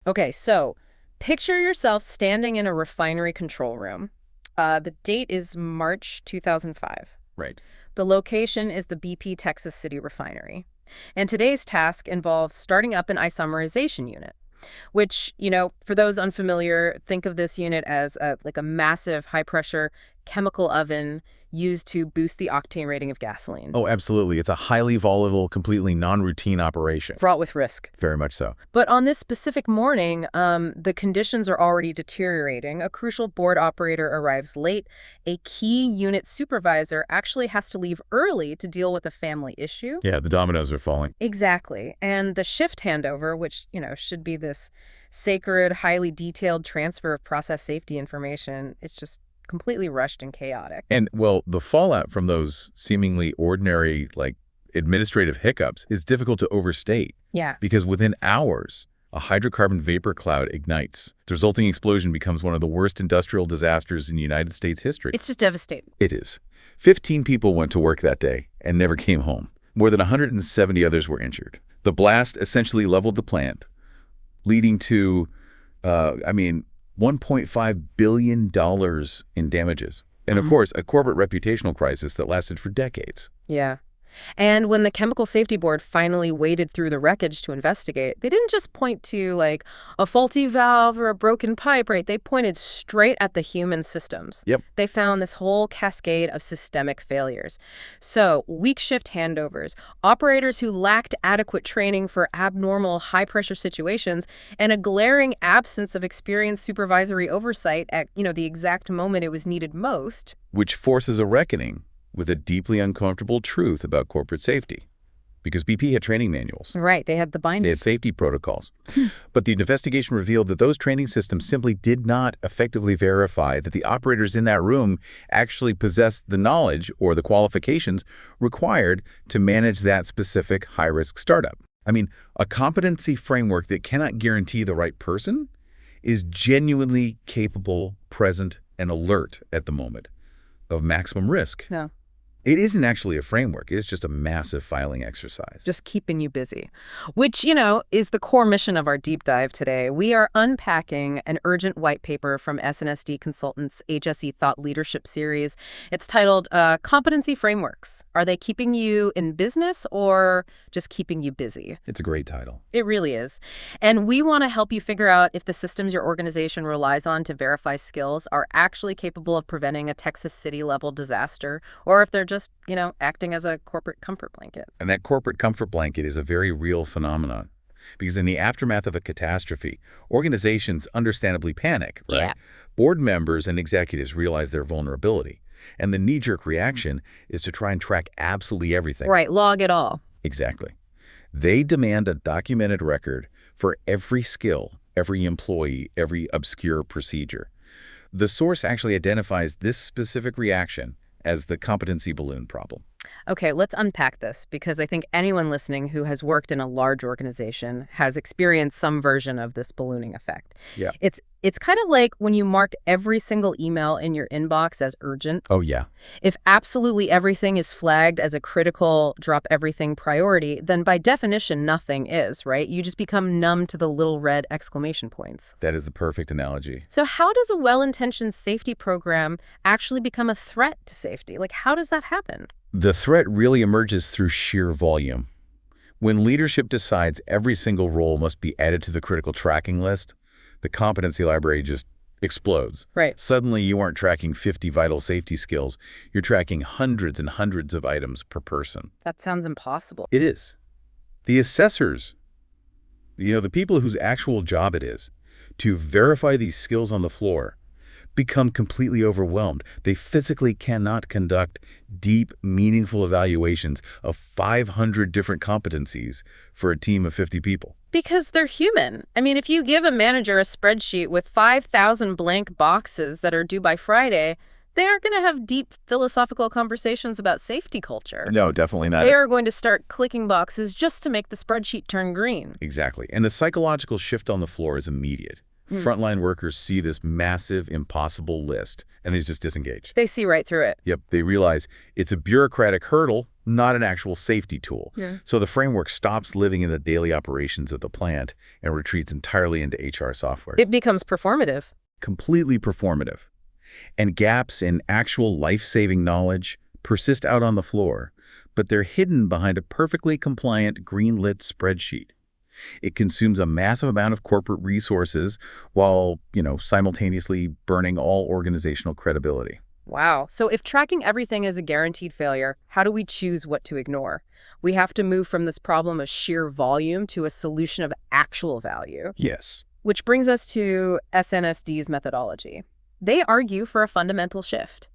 Okay, so picture yourself standing in a refinery control room. The date is March 2005. Right. The location is the BP Texas City refinery. And today's task involves starting up an isomerization unit, which, for those unfamiliar, think of this unit as like a massive high-pressure chemical oven used to boost the octane rating of gasoline. Oh, absolutely. It's a highly volatile, completely non-routine operation. Fraught with risk. Very much so. But on this specific morning, the conditions are already deteriorating. A crucial board operator arrives late. A key unit supervisor actually has to leave early to deal with a family issue. Yeah, the dominoes are falling. Exactly. And the shift handover, which, should be this sacred, highly detailed transfer of process safety information, it's just completely rushed and chaotic. And, well, the fallout from those seemingly ordinary, administrative hiccups is difficult to overstate. Yeah. Because within hours, a hydrocarbon vapor cloud ignites. The resulting explosion becomes one of the worst industrial disasters in United States history. It's just devastating. It is. 15 people went to work that day and never came home. More than 170 others were injured. The blast essentially leveled the plant, leading to, $1.5 billion in damages. And, of course, a corporate reputational crisis that lasted for decades. Yeah. And when the Chemical Safety Board finally waded through the wreckage to investigate, they didn't just point to, a faulty valve or a broken pipe, right? They pointed straight at the human systems. Yep. They found this whole cascade of systemic failures. So, weak shift handovers, operators who lacked adequate training for abnormal high-pressure situations, and a glaring absence of experienced supervisory oversight at, the exact moment it was needed most. Which forces a reckoning with a deeply uncomfortable truth about corporate safety. Because BP had training manuals. Right, they had the binders. They had safety protocols. But the investigation revealed that those training systems simply did not effectively verify that the operators in that room actually possessed the knowledge or the qualifications required to manage that specific high-risk startup. A competency framework that cannot guarantee the right person is genuinely capable, present, and alert at the moment of maximum risk. No. It isn't actually a framework. It's just a massive filing exercise. Just keeping you busy, which, is the core mission of our deep dive today. We are unpacking an urgent white paper from SnSD Consultants' HSE Thought Leadership Series. It's titled Competency Frameworks. Are they keeping you in business or just keeping you busy? It's a great title. It really is. And we want to help you figure out if the systems your organization relies on to verify skills are actually capable of preventing a Texas City-level disaster, or if they're just, acting as a corporate comfort blanket. And that corporate comfort blanket is a very real phenomenon. Because in the aftermath of a catastrophe, organizations understandably panic, right? Yeah. Board members and executives realize their vulnerability. And the knee-jerk reaction is to try and track absolutely everything. Right, log it all. Exactly. They demand a documented record for every skill, every employee, every obscure procedure. The source actually identifies this specific reaction as the competency balloon problem. Okay, let's unpack this, because I think anyone listening who has worked in a large organization has experienced some version of this ballooning effect. Yeah. It's kind of like when you mark every single email in your inbox as urgent. Oh, yeah. If absolutely everything is flagged as a critical drop everything priority, then by definition, nothing is, right? You just become numb to the little red exclamation points. That is the perfect analogy. So how does a well-intentioned safety program actually become a threat to safety? How does that happen? The threat really emerges through sheer volume. When leadership decides every single role must be added to the critical tracking list, the competency library just explodes. Right. Suddenly, you aren't tracking 50 vital safety skills. You're tracking hundreds and hundreds of items per person. That sounds impossible. It is. The assessors, the people whose actual job it is to verify these skills on the floor, become completely overwhelmed. They physically cannot conduct deep, meaningful evaluations of 500 different competencies for a team of 50 people. Because they're human. If you give a manager a spreadsheet with 5,000 blank boxes that are due by Friday, they aren't going to have deep philosophical conversations about safety culture. No, definitely not. They are going to start clicking boxes just to make the spreadsheet turn green. Exactly. And the psychological shift on the floor is immediate. Frontline workers see this massive, impossible list, and they just disengage. They see right through it. Yep, they realize it's a bureaucratic hurdle, not an actual safety tool. Yeah. So the framework stops living in the daily operations of the plant and retreats entirely into HR software. It becomes performative. Completely performative. And gaps in actual life-saving knowledge persist out on the floor, but they're hidden behind a perfectly compliant green-lit spreadsheet. It consumes a massive amount of corporate resources while, simultaneously burning all organizational credibility. Wow. So if tracking everything is a guaranteed failure, how do we choose what to ignore? We have to move from this problem of sheer volume to a solution of actual value. Yes. Which brings us to SnSD's methodology. They argue for a fundamental shift.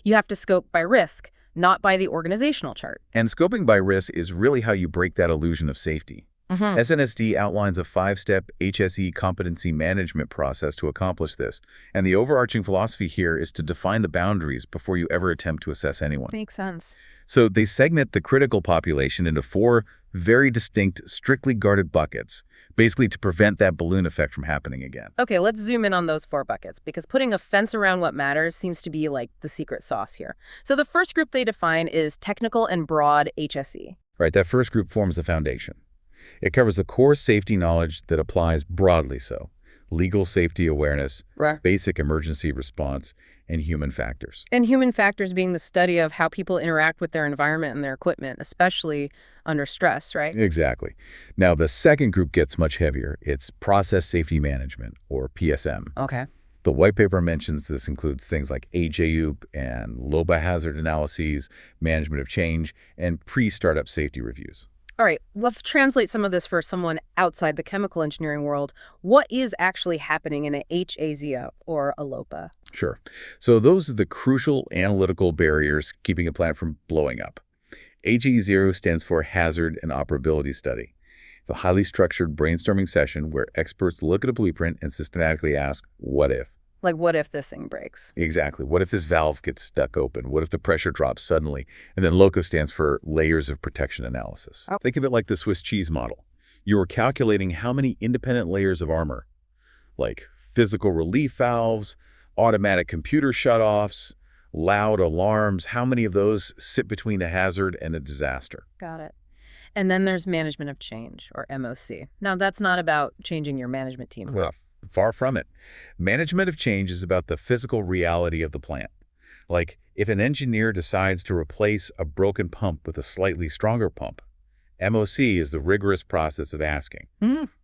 You have to scope by risk, not by the organizational chart. And scoping by risk is really how you break that illusion of safety. SnSD outlines a 5-step HSE competency management process to accomplish this, and the overarching philosophy here is to define the boundaries before you ever attempt to assess anyone. Makes sense. So they segment the critical population into 4 very distinct, strictly guarded buckets, basically to prevent that balloon effect from happening again. Okay, let's zoom in on those 4 buckets, because putting a fence around what matters seems to be like the secret sauce here. So the first group they define is technical and broad HSE. Right, that first group forms the foundation. It covers the core safety knowledge that applies broadly so: legal safety awareness, Right. basic emergency response, and human factors. And human factors being the study of how people interact with their environment and their equipment, especially under stress, right? Exactly. Now, the second group gets much heavier. It's process safety management, or PSM. Okay. The white paper mentions this includes things like AJUP and LOBA hazard analyses, management of change, and pre-startup safety reviews. All right, let's translate some of this for someone outside the chemical engineering world. What is actually happening in an HAZO or a LOPA? Sure. So those are the crucial analytical barriers keeping a plant from blowing up. HE0 stands for Hazard and Operability Study. It's a highly structured brainstorming session where experts look at a blueprint and systematically ask, what if? Like, what if this thing breaks? Exactly. What if this valve gets stuck open? What if the pressure drops suddenly? And then LOCO stands for Layers of Protection Analysis. Oh. Think of it like the Swiss cheese model. You are calculating how many independent layers of armor, like physical relief valves, automatic computer shutoffs, loud alarms, how many of those sit between a hazard and a disaster? Got it. And then there's management of change, or MOC. Now, that's not about changing your management team. Well, far from it. Management of change is about the physical reality of the plant. Like, if an engineer decides to replace a broken pump with a slightly stronger pump, MOC is the rigorous process of asking,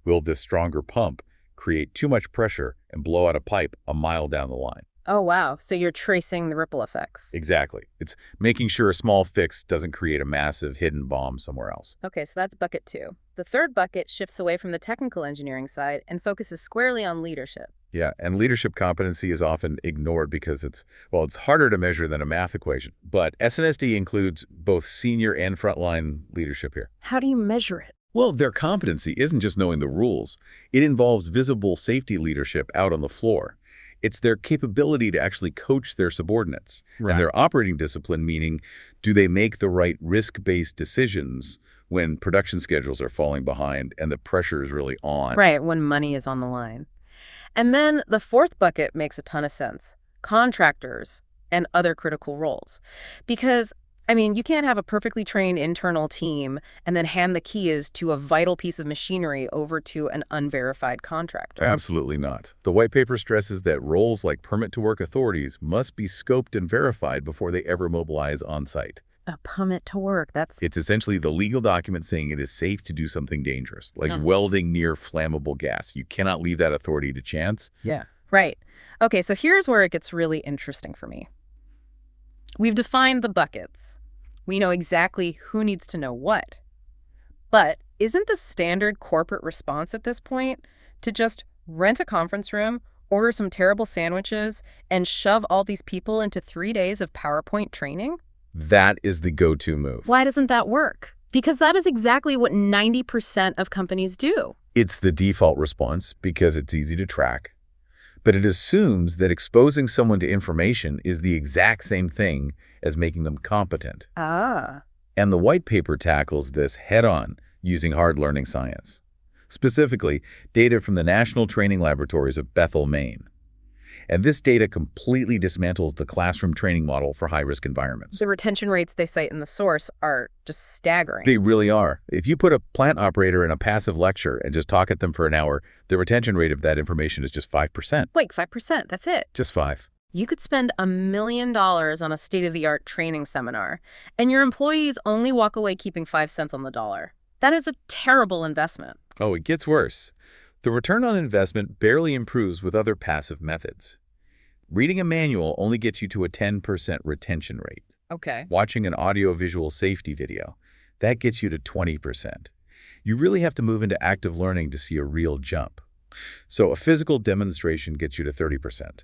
will this stronger pump create too much pressure and blow out a pipe a mile down the line? Oh, wow. So you're tracing the ripple effects. Exactly. It's making sure a small fix doesn't create a massive hidden bomb somewhere else. Okay, so that's bucket 2. The third bucket shifts away from the technical engineering side and focuses squarely on leadership. Yeah, and leadership competency is often ignored because it's harder to measure than a math equation. But SnSD includes both senior and frontline leadership here. How do you measure it? Well, their competency isn't just knowing the rules. It involves visible safety leadership out on the floor. It's their capability to actually coach their subordinates. Right. And their operating discipline, meaning, do they make the right risk-based decisions when production schedules are falling behind and the pressure is really on? Right, when money is on the line. And then the fourth bucket makes a ton of sense. Contractors and other critical roles. Because, you can't have a perfectly trained internal team and then hand the keys to a vital piece of machinery over to an unverified contractor. Absolutely not. The white paper stresses that roles like permit-to-work authorities must be scoped and verified before they ever mobilize on-site. A permit to work, It's essentially the legal document saying it is safe to do something dangerous, like welding near flammable gas. You cannot leave that authority to chance. Yeah. Right. Okay, so here's where it gets really interesting for me. We've defined the buckets. We know exactly who needs to know what. But isn't the standard corporate response at this point to just rent a conference room, order some terrible sandwiches, and shove all these people into 3 days of PowerPoint training? That is the go-to move. Why doesn't that work? Because that is exactly what 90% of companies do. It's the default response because it's easy to track. But it assumes that exposing someone to information is the exact same thing as making them competent. Ah. And the white paper tackles this head-on using hard learning science. specifically data from the National Training Laboratories of Bethel, Maine. And this data completely dismantles the classroom training model for high-risk environments. The retention rates they cite in the source are just staggering. They really are. If you put a plant operator in a passive lecture and just talk at them for an hour, the retention rate of that information is just 5%. Wait, 5%, that's it. Just 5. You could spend $1 million on a state-of-the-art training seminar, and your employees only walk away keeping 5 cents on the dollar. That is a terrible investment. Oh, it gets worse. The return on investment barely improves with other passive methods. Reading a manual only gets you to a 10% retention rate. Okay. Watching an audio-visual safety video, that gets you to 20%. You really have to move into active learning to see a real jump. So a physical demonstration gets you to 30%.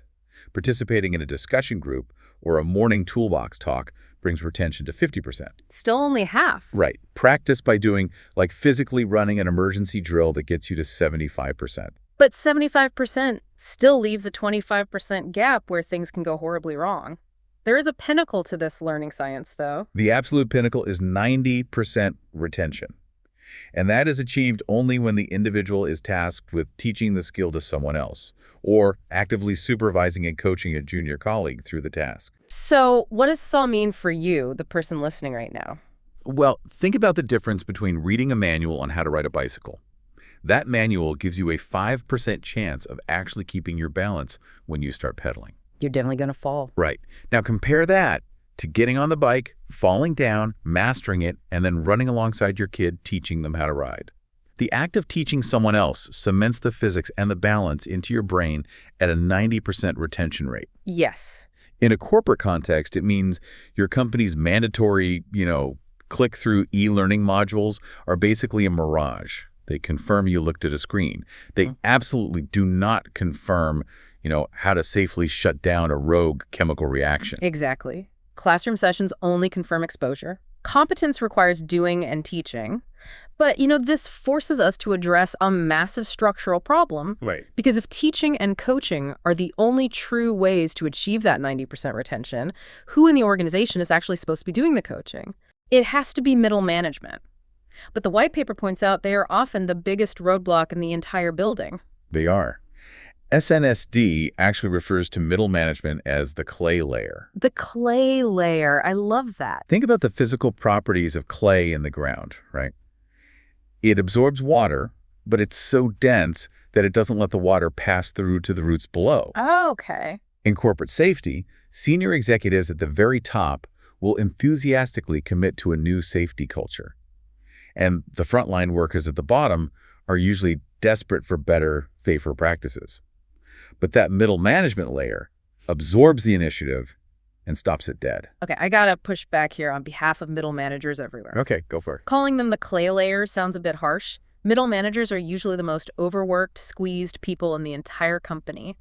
Participating in a discussion group or a morning toolbox talk brings retention to 50%. Still only half. Right. Practice by doing, like physically running an emergency drill that gets you to 75%. But 75% still leaves a 25% gap where things can go horribly wrong. There is a pinnacle to this learning science, though. The absolute pinnacle is 90% retention. And that is achieved only when the individual is tasked with teaching the skill to someone else, or actively supervising and coaching a junior colleague through the task. So what does this all mean for you, the person listening right now? Well, think about the difference between reading a manual on how to ride a bicycle. That manual gives you a 5% chance of actually keeping your balance when you start pedaling. You're definitely going to fall. Right. Now compare that to getting on the bike, falling down, mastering it, and then running alongside your kid, teaching them how to ride. The act of teaching someone else cements the physics and the balance into your brain at a 90% retention rate. Yes. In a corporate context, it means your company's mandatory, click-through e-learning modules are basically a mirage. They confirm you looked at a screen. They absolutely do not confirm, how to safely shut down a rogue chemical reaction. Exactly. Classroom sessions only confirm exposure. Competence requires doing and teaching. But, this forces us to address a massive structural problem. Right. Because if teaching and coaching are the only true ways to achieve that 90% retention, who in the organization is actually supposed to be doing the coaching? It has to be middle management. But the white paper points out they are often the biggest roadblock in the entire building. They are. SnSD actually refers to middle management as the clay layer. The clay layer. I love that. Think about the physical properties of clay in the ground, right? It absorbs water, but it's so dense that it doesn't let the water pass through to the roots below. Oh, okay. In corporate safety, senior executives at the very top will enthusiastically commit to a new safety culture. And the frontline workers at the bottom are usually desperate for better, safer practices. But that middle management layer absorbs the initiative and stops it dead. Okay, I gotta push back here on behalf of middle managers everywhere. Okay, go for it. Calling them the clay layer sounds a bit harsh. Middle managers are usually the most overworked, squeezed people in the entire company.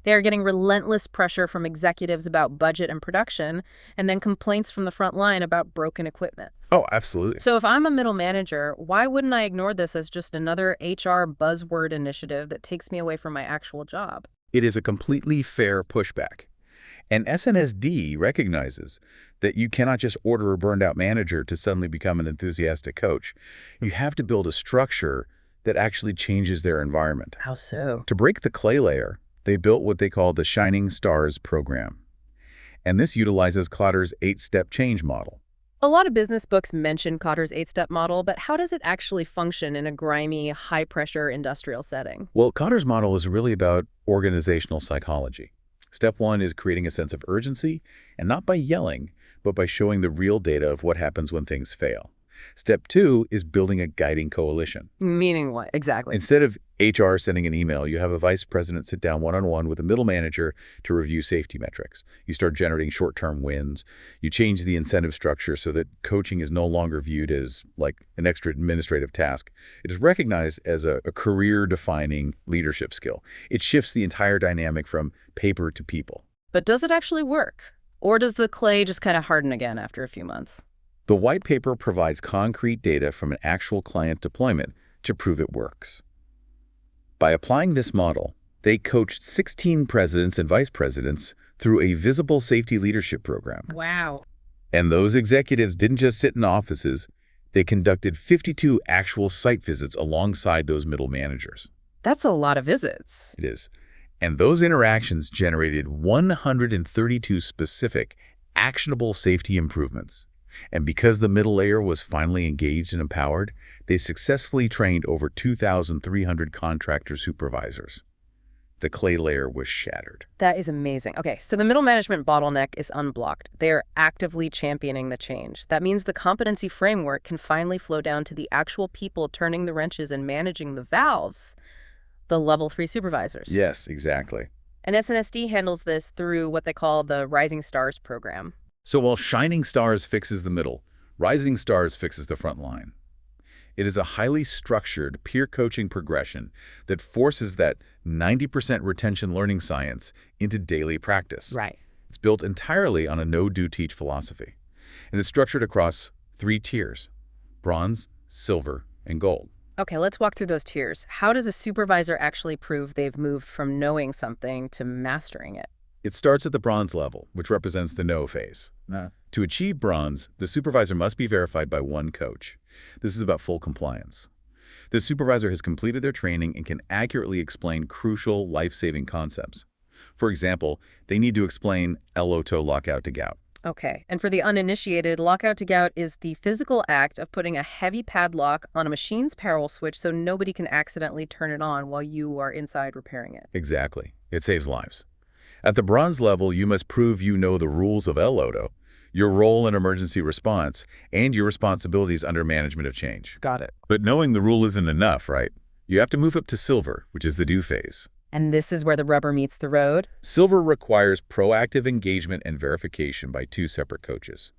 They are getting relentless pressure from executives about budget and production, and then complaints from the front line about broken equipment. Oh, absolutely. So if I'm a middle manager, why wouldn't I ignore this as just another HR buzzword initiative that takes me away from my actual job? It is a completely fair pushback. And SnSD recognizes that you cannot just order a burned-out manager to suddenly become an enthusiastic coach. You have to build a structure that actually changes their environment. How so? To break the clay layer, they built what they call the Shining Stars program. And this utilizes Kotter's 8-step change model. A lot of business books mention Kotter's 8-step model, but how does it actually function in a grimy, high-pressure industrial setting? Well, Kotter's model is really about organizational psychology. Step 1 is creating a sense of urgency, and not by yelling, but by showing the real data of what happens when things fail. Step 2 is building a guiding coalition. Meaning what, exactly? Instead of HR sending an email, you have a vice president sit down one-on-one with a middle manager to review safety metrics. You start generating short-term wins. You change the incentive structure so that coaching is no longer viewed as like an extra administrative task. It is recognized as a career-defining leadership skill. It shifts the entire dynamic from paper to people. But does it actually work? Or does the clay just kind of harden again after a few months? The white paper provides concrete data from an actual client deployment to prove it works. By applying this model, they coached 16 presidents and vice presidents through a visible safety leadership program. Wow. And those executives didn't just sit in offices, They conducted 52 actual site visits alongside those middle managers. That's a lot of visits. It is. And those interactions generated 132 specific, actionable safety improvements. And because the middle layer was finally engaged and empowered, they successfully trained over 2,300 contractor supervisors. The clay layer was shattered. That is amazing. Okay, so the middle management bottleneck is unblocked. They are actively championing the change. That means the competency framework can finally flow down to the actual people turning the wrenches and managing the valves, the level 3 supervisors. Yes, exactly. And SnSD handles this through what they call the Rising Stars program. So while Shining Stars fixes the middle, Rising Stars fixes the front line. It is a highly structured peer coaching progression that forces that 90% retention learning science into daily practice. Right. It's built entirely on a no-do-teach philosophy, and it's structured across 3 tiers: bronze, silver, and gold. Okay, let's walk through those tiers. How does a supervisor actually prove they've moved from knowing something to mastering it? It starts at the bronze level, which represents the know phase. To achieve bronze, the supervisor must be verified by one coach. This is about full compliance. The supervisor has completed their training and can accurately explain crucial life-saving concepts. For example, they need to explain LOTO lockout to gout. Okay, and for the uninitiated, lockout to gout is the physical act of putting a heavy padlock on a machine's parallel switch so nobody can accidentally turn it on while you are inside repairing it. Exactly. It saves lives. At the bronze level, you must prove you know the rules of LOTO, your role in emergency response, and your responsibilities under management of change. Got it. But knowing the rule isn't enough, right? You have to move up to silver, which is the do phase. And this is where the rubber meets the road? Silver requires proactive engagement and verification by 2 separate coaches.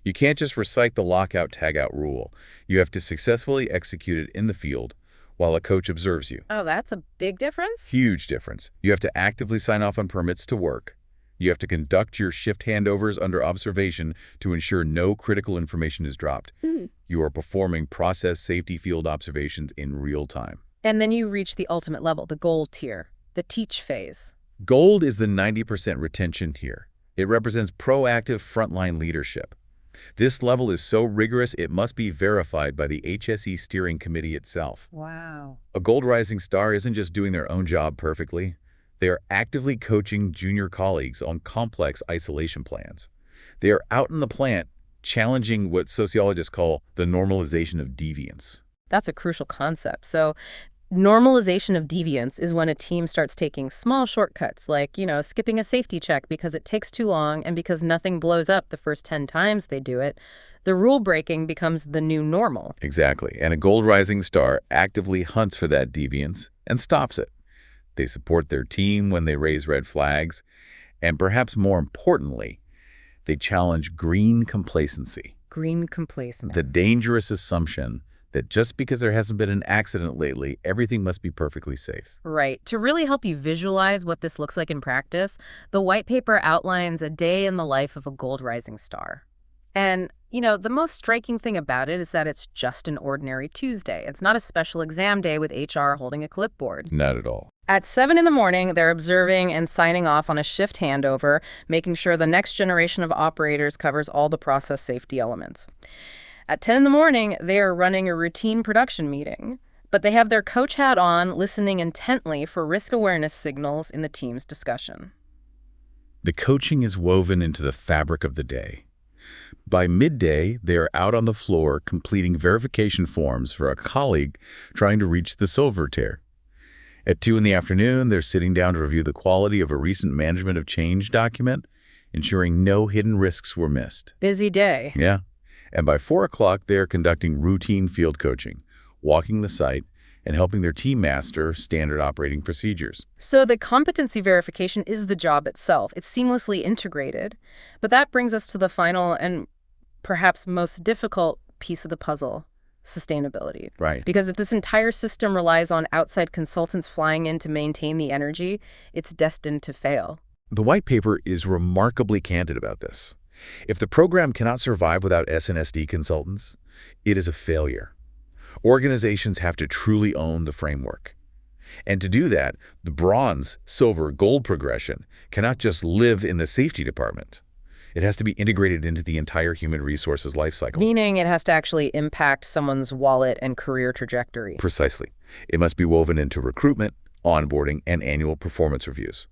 You can't just recite the lockout tagout rule. You have to successfully execute it in the field while a coach observes you. Oh, that's a big difference? Huge difference. You have to actively sign off on permits to work. You have to conduct your shift handovers under observation to ensure no critical information is dropped. You are performing process safety field observations in real time. And then you reach the ultimate level, the gold tier, the teach phase. Gold is the 90% retention tier. It represents proactive frontline leadership. This level is so rigorous it must be verified by the HSE steering committee itself. Wow. A gold rising star isn't just doing their own job perfectly. They are actively coaching junior colleagues on complex isolation plans. They are out in the plant challenging what sociologists call the normalization of deviance. That's a crucial concept. So normalization of deviance is when a team starts taking small shortcuts, like, skipping a safety check because it takes too long and because nothing blows up the first 10 times they do it. The rule breaking becomes the new normal. Exactly. And a gold rising star actively hunts for that deviance and stops it. They support their team when they raise red flags. And perhaps more importantly, they challenge green complacency. Green complacency. The dangerous assumption that just because there hasn't been an accident lately, everything must be perfectly safe. Right. To really help you visualize what this looks like in practice, the white paper outlines a day in the life of a gold rising star. And, the most striking thing about it is that it's just an ordinary Tuesday. It's not a special exam day with HR holding a clipboard. Not at all. At 7 in the morning, they're observing and signing off on a shift handover, making sure the next generation of operators covers all the process safety elements. At 10 in the morning, they are running a routine production meeting, but they have their coach hat on, listening intently for risk awareness signals in the team's discussion. The coaching is woven into the fabric of the day. By midday, they are out on the floor completing verification forms for a colleague trying to reach the silver tier. At 2 in the afternoon, they're sitting down to review the quality of a recent management of change document, ensuring no hidden risks were missed. Busy day. Yeah. And by 4 o'clock, they are conducting routine field coaching, walking the site, and helping their team master standard operating procedures. So the competency verification is the job itself. It's seamlessly integrated. But that brings us to the final and perhaps most difficult piece of the puzzle, sustainability. Right. Because if this entire system relies on outside consultants flying in to maintain the energy, it's destined to fail. The white paper is remarkably candid about this. If the program cannot survive without SnSD consultants, it is a failure. Organizations have to truly own the framework. And to do that, the bronze, silver, gold progression cannot just live in the safety department. It has to be integrated into the entire human resources lifecycle. Meaning it has to actually impact someone's wallet and career trajectory. Precisely. It must be woven into recruitment, onboarding, and annual performance reviews.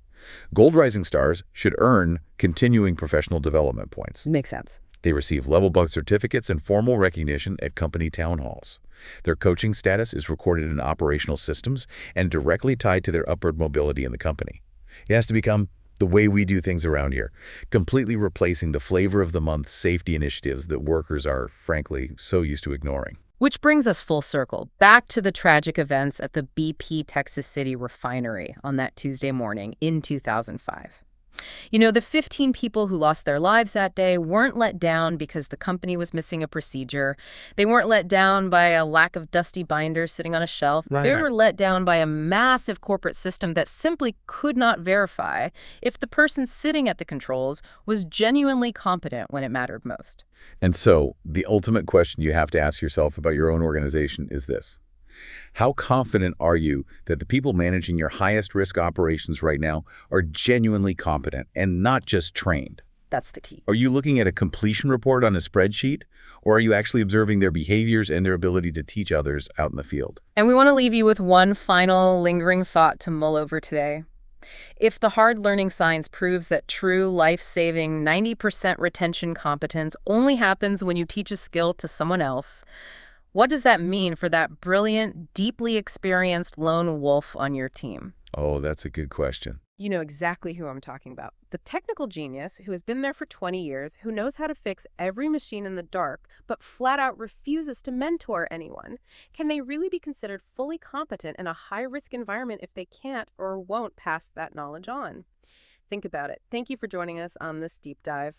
Gold Rising Stars should earn continuing professional development points. Makes sense. They receive level bug certificates and formal recognition at company town halls. Their coaching status is recorded in operational systems and directly tied to their upward mobility in the company. It has to become the way we do things around here, completely replacing the flavor of the month safety initiatives that workers are, frankly, so used to ignoring. Which brings us full circle, back to the tragic events at the BP Texas City refinery on that Tuesday morning in 2005. You know, the 15 people who lost their lives that day weren't let down because the company was missing a procedure. They weren't let down by a lack of dusty binders sitting on a shelf. They were let down by a massive corporate system that simply could not verify if the person sitting at the controls was genuinely competent when it mattered most. And so, the ultimate question you have to ask yourself about your own organization is this. How confident are you that the people managing your highest risk operations right now are genuinely competent and not just trained? That's the key. Are you looking at a completion report on a spreadsheet, or are you actually observing their behaviors and their ability to teach others out in the field? And we want to leave you with one final lingering thought to mull over today. If the hard learning science proves that true life-saving 90% retention competence only happens when you teach a skill to someone else, what does that mean for that brilliant, deeply experienced lone wolf on your team? Oh, that's a good question. You know exactly who I'm talking about. The technical genius who has been there for 20 years, who knows how to fix every machine in the dark, but flat out refuses to mentor anyone. Can they really be considered fully competent in a high-risk environment if they can't or won't pass that knowledge on? Think about it. Thank you for joining us on this deep dive.